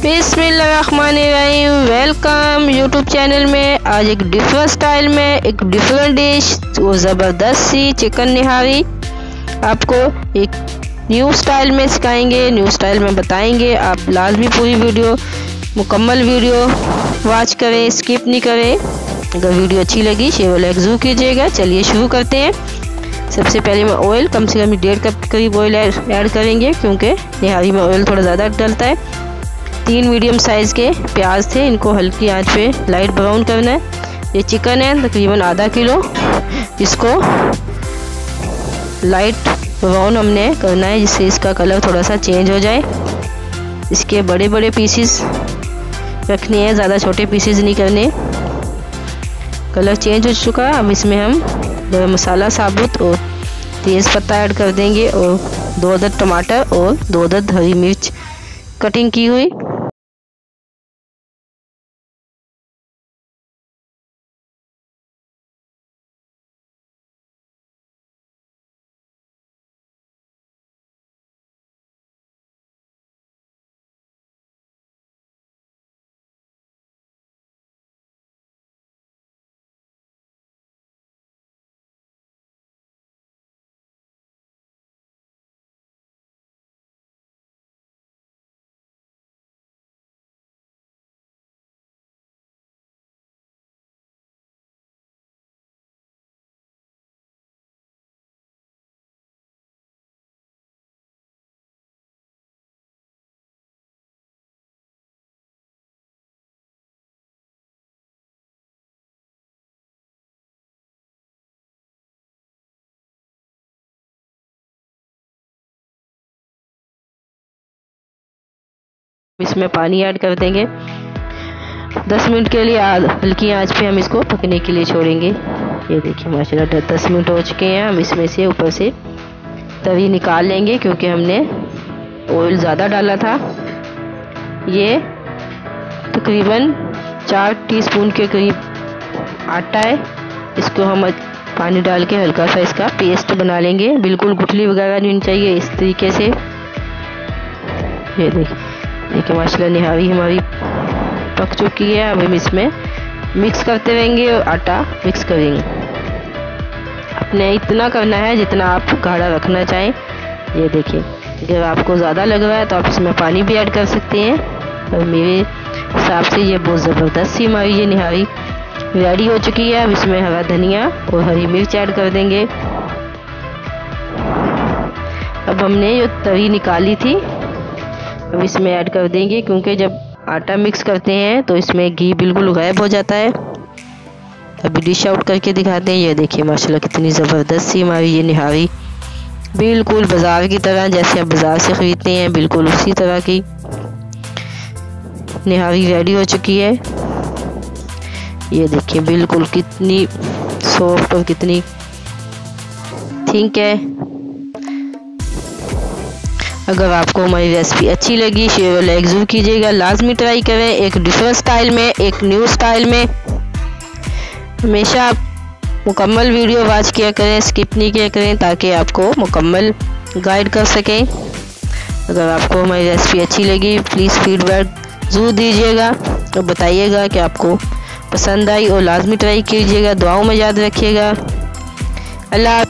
बिस्मिल्लाहिर्रहमानिर्रहीम। Welcome YouTube channel में। आज एक डिफरेंट स्टाइल में एक डिफरेंट डिश वो ज़बरदस्त सी चिकन निहारी आपको एक न्यू स्टाइल में सिखाएंगे, न्यू स्टाइल में बताएंगे। आप लाजमी पूरी वीडियो मुकम्मल वीडियो वॉच करें, स्किप नहीं करें। अगर वीडियो अच्छी लगी शेयर और लाइक ज़रूर कीजिएगा। चलिए शुरू करते हैं। सबसे पहले मैं ऑयल कम से कम 1.5 कप करीब ऑयल ऐड करेंगे, क्योंकि निहारी में ऑयल थोड़ा ज़्यादा डलता है। 3 मीडियम साइज़ के प्याज थे, इनको हल्की आंच पे लाइट ब्राउन करना है। ये चिकन है तकरीबन आधा किलो, इसको लाइट ब्राउन हमने करना है जिससे इसका कलर थोड़ा सा चेंज हो जाए। इसके बड़े बड़े पीसेस रखने हैं, ज़्यादा छोटे पीसेस नहीं करने। कलर चेंज हो चुका है। अब इसमें हम गरम मसाला साबुत और तेज़ पत्ता ऐड कर देंगे और 2 अदद टमाटर और 2 अदद हरी मिर्च कटिंग की हुई। इसमें पानी ऐड कर देंगे। 10 मिनट के लिए हल्की आंच पे हम इसको पकने के लिए छोड़ेंगे। ये देखिए माशाल्लाह 10 मिनट हो चुके हैं। हम इसमें से ऊपर से तवी निकाल लेंगे, क्योंकि हमने ऑयल ज़्यादा डाला था। ये तकरीबन 4 टीस्पून के करीब आटा है। इसको हम पानी डाल के हल्का सा इसका पेस्ट बना लेंगे। बिल्कुल गुठली वगैरह नहीं होनी चाहिए, इस तरीके से। ये देखिए माशाल्लाह निहारी हमारी पक चुकी है। अब हम इसमें मिक्स करते रहेंगे और आटा मिक्स करेंगे। अपने इतना करना है जितना आप गाढ़ा रखना चाहें। ये देखिए, अगर आपको ज़्यादा लग रहा है तो आप इसमें पानी भी ऐड कर सकते हैं। और मेरे हिसाब से ये बहुत ज़बरदस्त सी हमारी ये निहारी रेडी हो चुकी है। अब इसमें हरा धनिया और हरी मिर्च ऐड कर देंगे। अब हमने ये तवी निकाली थी, अब इसमें ऐड कर देंगे, क्योंकि जब आटा मिक्स करते हैं तो इसमें घी बिल्कुल गायब हो जाता है। अभी डिश आउट करके दिखाते हैं। ये देखिए माशाल्लाह कितनी ज़बरदस्त सी हमारी ये निहारी बिल्कुल बाज़ार की तरह, जैसे आप बाज़ार से ख़रीदते हैं बिल्कुल उसी तरह की निहारी रेडी हो चुकी है। ये देखिए बिल्कुल कितनी सॉफ्ट और कितनी थिक है। अगर आपको हमारी रेसिपी अच्छी लगी शेयर और लाइक ज़रूर कीजिएगा। लाजमी ट्राई करें, एक डिफरेंट स्टाइल में, एक न्यू स्टाइल में। हमेशा आप मुकम्मल वीडियो वॉच किया करें, स्किप नहीं किया करें, ताकि आपको मुकम्मल गाइड कर सकें। अगर आपको हमारी रेसिपी अच्छी लगी प्लीज़ फीडबैक ज़रूर दीजिएगा और बताइएगा कि आपको पसंद आई, और लाजमी ट्राई कीजिएगा। दुआओं में याद रखिएगा। अल्लाह।